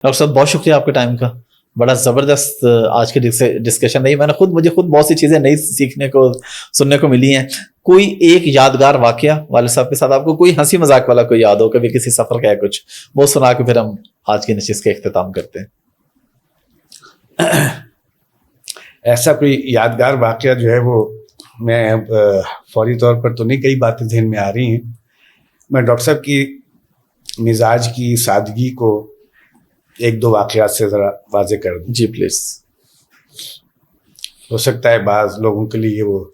Doctor صاحب بہت شکریہ آپ کے ٹائم کا, بڑا زبردست آج کی ڈسکشن رہی. مجھے خود بہت سی چیزیں نئی سیکھنے کو سننے کو ملی ہیں. کوئی ایک یادگار واقعہ والد صاحب کے ساتھ آپ کو کوئی ہنسی مذاق والا کوئی یاد ہو, کبھی کسی سفر کا ہے کچھ, وہ سنا کے پھر ہم آج کی نشست کا اختتام کرتے ہیں. ایسا کوئی یادگار واقعہ جو ہے وہ میں فوری طور پر تو نہیں, کئی باتیں ذہن میں آ رہی ہیں. میں ڈاکٹر صاحب کی مزاج کی سادگی کو ایک دو واقعات سے ذرا واضح کر دوں. جی پلیز. ہو سکتا ہے بعض لوگوں کے لیے وہ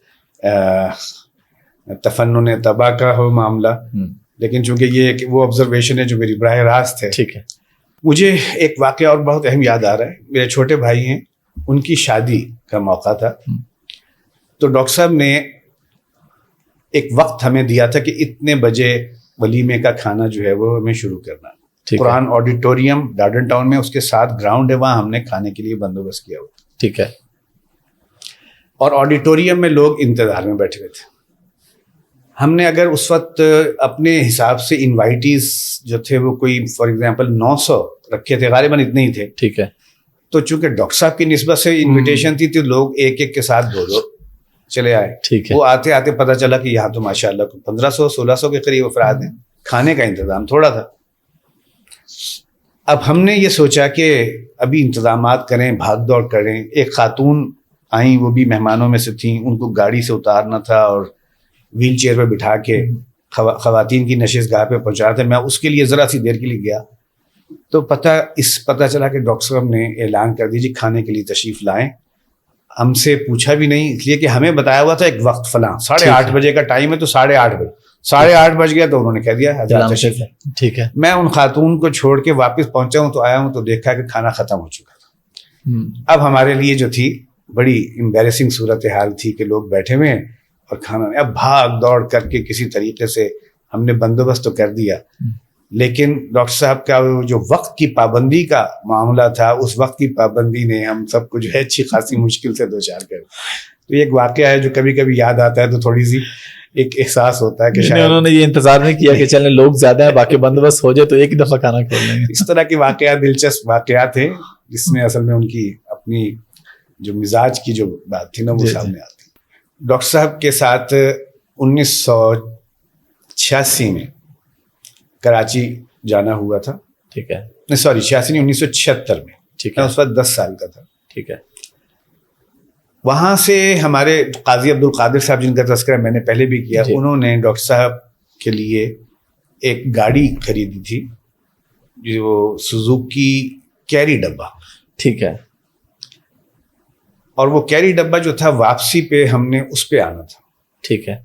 تفنن تباہ کا ہو معاملہ, لیکن چونکہ یہ وہ آبزرویشن ہے جو میری براہ راست ہے. ٹھیک ہے. مجھے ایک واقعہ اور بہت اہم یاد آ رہا ہے. میرے چھوٹے بھائی ہیں, ان کی شادی کا موقع تھا, تو ڈاکٹر صاحب نے ایک وقت ہمیں دیا تھا کہ اتنے بجے ولیمے کا کھانا جو ہے وہ ہمیں شروع کرنا. قرآن آڈیٹوریم گارڈن ٹاؤن میں اس کے ساتھ گراؤنڈ ہے, وہاں ہم نے کھانے کے لیے بندوبست کیا ہوا. ٹھیک ہے. اور آڈیٹوریم میں لوگ انتظار میں بیٹھے ہوئے تھے. ہم نے اگر اس وقت اپنے حساب سے انوائٹیز جو تھے وہ کوئی فار ایگزامپل 900 رکھے تھے, غالباً اتنے ہی تھے. ٹھیک ہے. تو چونکہ ڈاکٹر صاحب کی نسبت سے انویٹیشن تھی تو لوگ ایک ایک کے ساتھ دو چلے آئے. ٹھیک ہے. وہ آتے آتے پتہ چلا کہ یہاں تو ماشاء اللہ 1500-1600 کے قریب افراد ہیں. کھانے کا انتظام تھوڑا تھا. اب ہم نے یہ سوچا کہ ابھی انتظامات کریں, بھاگ دوڑ کریں. ایک خاتون آئیں, وہ بھی مہمانوں میں سے تھیں, ان کو گاڑی سے اتارنا تھا اور ویل چیئر پہ بٹھا کے خواتین کی نشست گاہ پہ پہنچانا تھا. میں اس کے لیے ذرا سی دیر کے لیے گیا تو پتہ چلا کہ ڈاکٹر صاحب نے اعلان کر دیجیے کھانے کے لیے تشریف لائیں. ہم سے پوچھا بھی نہیں, اس لیے کہ ہمیں بتایا ہوا تھا ایک وقت فلاں 8:30 بجے کا ٹائم ہے, تو 8:30 بجے 8:30 بج گیا تو انہوں نے کہہ دیا حضرات تشریف لائیں. ٹھیک ہے. میں ان خاتون کو چھوڑ کے واپس پہنچا ہوں تو آیا ہوں تو دیکھا کہ کھانا ختم ہو چکا تھا. اب ہمارے لیے جو تھی بڑی امبیرسنگ صورتحال تھی کہ لوگ بیٹھے ہوئے ہیں اور کھانا نہیں. اب بھاگ دوڑ کر کے کسی طریقے سے ہم نے بندوبست تو کر دیا, لیکن ڈاکٹر صاحب کا جو وقت کی پابندی کا معاملہ تھا, اس وقت کی پابندی نے ہم سب کو جو ہے اچھی خاصی مشکل سے دوچار کر. تو یہ ایک واقعہ ہے جو کبھی کبھی یاد آتا ہے تو تھوڑی سی ایک احساس ہوتا ہے کہ شاید انہوں نے یہ انتظار نہیں کیا کہ چلیں لوگ زیادہ ہیں باقی بندوبست ہو جائے تو ایک دفعہ کھانا کھول لیں گے. اس طرح کے واقعات دلچسپ واقعات ہیں جس میں اصل میں ان کی اپنی جو مزاج کی جو بات تھی نا وہ سامنے آتی. ڈاکٹر صاحب کے ساتھ 1986 میں کراچی جانا ہوا تھا. ٹھیک ہے. 86 نہیں 1976 میں. ٹھیک ہے. اس وقت 10 سال کا تھا. ٹھیک ہے. وہاں سے ہمارے قاضی عبد القادر صاحب جن کا تذکرہ میں نے پہلے بھی کیا, انہوں نے ڈاکٹر صاحب کے لیے ایک گاڑی خریدی تھی جو سوزوکی کیری ڈبہ. ٹھیک ہے. اور وہ کیری ڈبہ جو تھا واپسی پہ ہم نے اس پہ آنا تھا. ٹھیک ہے.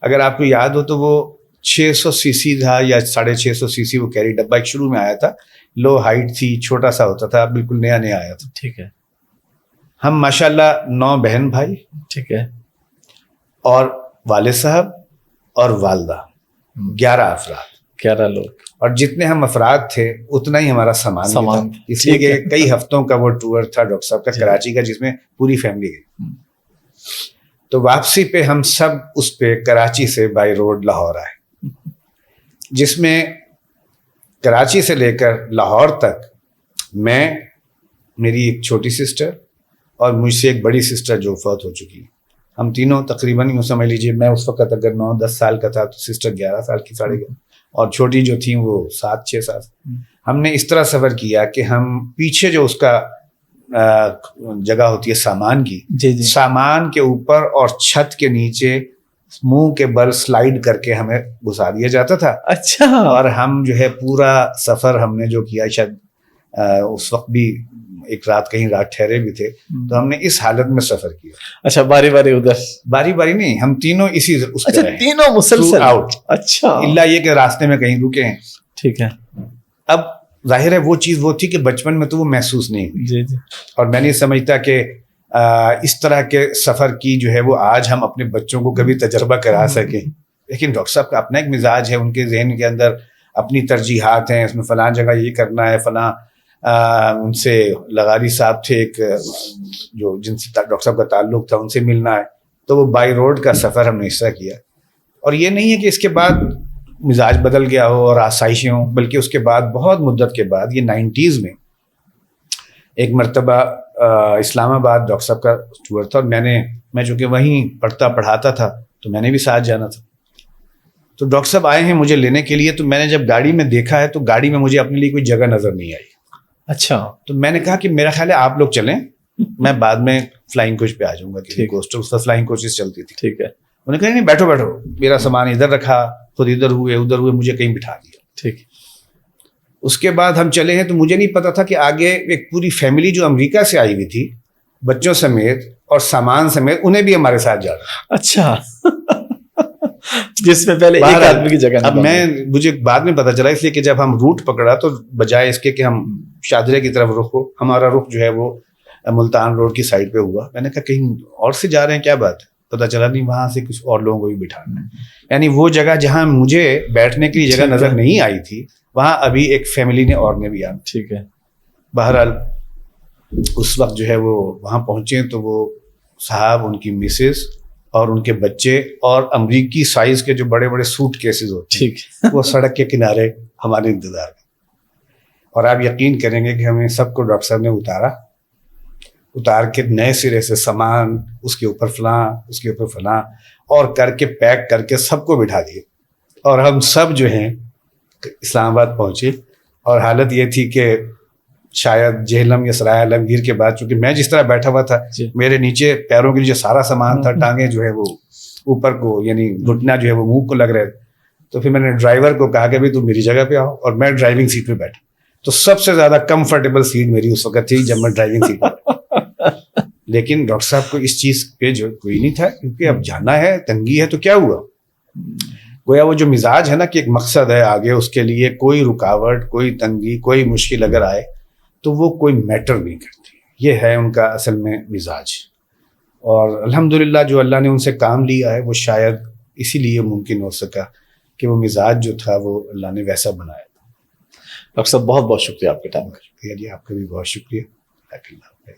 اگر آپ کو یاد ہو تو وہ 600 سی سی تھا یا 650 سی سی وہ کیری ڈبہ ایک شروع میں آیا تھا, لو ہائٹ تھی, چھوٹا سا ہوتا تھا, بالکل نیا نیا آیا تھا. ٹھیک ہے. ہم ماشاءاللہ 9 بہن بھائی. ٹھیک ہے. اور والد صاحب اور والدہ 11 افراد. 11 لوگ. اور جتنے ہم افراد تھے اتنا ہی ہمارا سامان تھا, اس لیے کہ کئی ہفتوں کا وہ ٹور تھا ڈاکٹر صاحب کا کراچی کا, جس میں پوری فیملی گئی. تو واپسی پہ ہم سب اس پہ کراچی سے بائی روڈ لاہور آئے, جس میں کراچی سے لے کر لاہور تک میں, میری ایک چھوٹی سسٹر اور مجھ سے ایک بڑی سسٹر جو فوت ہو چکی, ہم تینوں تقریباً یوں سمجھ لیجیے میں اس وقت اگر 9-10 سال کا تھا تو سسٹر 11 سال کی 11.5, اور چھوٹی جو تھیں وہ 7-6 سال. ہم نے اس طرح سفر کیا کہ ہم پیچھے جو اس کا جگہ ہوتی ہے سامان کی, سامان کے اوپر اور چھت کے نیچے منہ کے بل سلائیڈ کر کے ہمیں گھسا دیا جاتا تھا. اچھا. اور ہم جو ہے پورا سفر ہم نے جو کیا, شاید اس وقت بھی ایک رات کہیں رات ٹھہرے بھی تھے, تو ہم نے اس حالت میں سفر کیا. اچھا. باری باری ادھر باری باری نہیں, ہم تینوں اسی اس اچھا تینوں مسلسل آؤٹ. اچھا. اللہ یہ کہ راستے میں کہیں رکے ہیں. ٹھیک ہے. اب ظاہر ہے وہ چیز وہ تھی کہ بچپن میں تو وہ محسوس نہیں ہوئی. جی جی. اور میں نہیں سمجھتا کہ اس طرح کے سفر کی جو ہے وہ آج ہم اپنے بچوں کو کبھی تجربہ کرا سکیں. لیکن ڈاکٹر صاحب کا اپنا ایک مزاج ہے, ان کے ذہن کے اندر اپنی ترجیحات ہیں, اس میں فلاں جگہ یہ کرنا ہے, فلاں ان سے لغاری صاحب تھے ایک جو جن سے ڈاکٹر صاحب کا تعلق تھا, ان سے ملنا ہے, تو وہ بائی روڈ کا سفر ہم نے اس طرح کیا. اور یہ نہیں ہے کہ اس کے بعد مزاج بدل گیا ہو اور آسائشیں ہوں, بلکہ اس کے بعد بہت مدت کے بعد یہ 90s میں ایک مرتبہ اسلام آباد ڈاکٹر صاحب کا ٹور تھا، اور میں چونکہ وہیں پڑھاتا تھا تو میں نے بھی ساتھ جانا تھا. تو ڈاکٹر صاحب آئے ہیں مجھے لینے کے لیے، تو میں نے جب گاڑی میں دیکھا ہے تو گاڑی میں مجھے اپنے لیے کوئی جگہ نظر نہیں آئی. اچھا. تو میں نے کہا کہ میرا خیال ہے آپ لوگ چلیں، میں بعد میں فلائنگ کوچ پہ آ جاؤں گا، کیونکہ کوسٹل اس وقت فلائنگ کوچز چلتی تھی. ٹھیک ہے. انہوں نے کہا نہیں بیٹھو بیٹھو، میرا سامان ادھر رکھا، خود ادھر ہوئے مجھے کہیں بٹھا دیا. ٹھیک. اس کے بعد ہم چلے ہیں تو مجھے نہیں پتا تھا کہ آگے ایک پوری فیملی جو امریکہ سے آئی ہوئی تھی بچوں سمیت اور سامان سمیت، انہیں بھی ہمارے ساتھ جانا. اچھا. جس میں پہلے ایک آدمی کی جگہ. اب مجھے بعد میں پتا چلا، اس لیے کہ جب ہم روٹ پکڑا تو بجائے اس کے کہ ہم شاہدرے کی طرف رخ ہو، ہمارا رخ جو ہے وہ ملتان روڈ کی سائڈ پہ ہوا. میں نے کہا کہیں اور سے جا رہے ہیں کیا بات ہے؟ پتا چلا نہیں وہاں سے کچھ اور لوگوں کو بھی بٹھانا ہے. یعنی وہ جگہ جہاں مجھے بیٹھنے کی جگہ نظر نہیں آئی تھی، وہاں ابھی ایک فیملی نے اور نے بھی آنا. ٹھیک ہے. بہرحال اس وقت جو ہے وہ وہاں پہنچے تو وہ صاحب، ان کی مسز اور ان کے بچے اور امریکی سائز کے جو بڑے بڑے سوٹ کیسز ہوتے ہیں وہ سڑک کے کنارے ہمارے انتظار میں. اور آپ یقین کریں گے کہ ہمیں سب کو ڈاکٹر صاحب نے اتار کے نئے سرے سے سامان، اس کے اوپر فلاں، اس کے اوپر فلاں، اور کر کے پیک کر کے سب کو بٹھا دیے. اور ہم سب جو ہیں اسلام آباد پہنچے، اور حالت یہ تھی کہ شاید جہلم یا سرائے عالمگیر کے بعد، چونکہ میں جس طرح بیٹھا ہوا تھا میرے نیچے پیروں کے لیے سارا سامان تھا، ٹانگیں جو ہے وہ اوپر کو، یعنی گھٹنا جو ہے وہ منہ کو لگ رہے. تو پھر میں نے ڈرائیور کو کہا کہ بھائی تم میری جگہ پہ آؤ، اور میں ڈرائیونگ سیٹ پہ بیٹھا. تو سب سے زیادہ کمفرٹیبل سیٹ میری اس وقت تھی جب میں ڈرائیونگ سیٹ پہ. لیکن ڈاکٹر صاحب کو اس چیز پہ جو کوئی نہیں تھا، کیونکہ اب جانا ہے، تنگی ہے تو کیا ہوا. گویا وہ جو مزاج ہے نا کہ ایک مقصد ہے آگے، اس کے لیے کوئی رکاوٹ، کوئی تنگی، کوئی مشکل اگر آئے تو وہ کوئی میٹر نہیں کرتی. یہ ہے ان کا اصل میں مزاج. اور الحمدللہ جو اللہ نے ان سے کام لیا ہے وہ شاید اسی لیے ممکن ہو سکا کہ وہ مزاج جو تھا وہ اللہ نے ویسا بنایا. ڈاکٹر صاحب بہت بہت شکریہ آپ کے ٹائم کا. شکریہ جی، آپ کا بھی بہت شکریہ.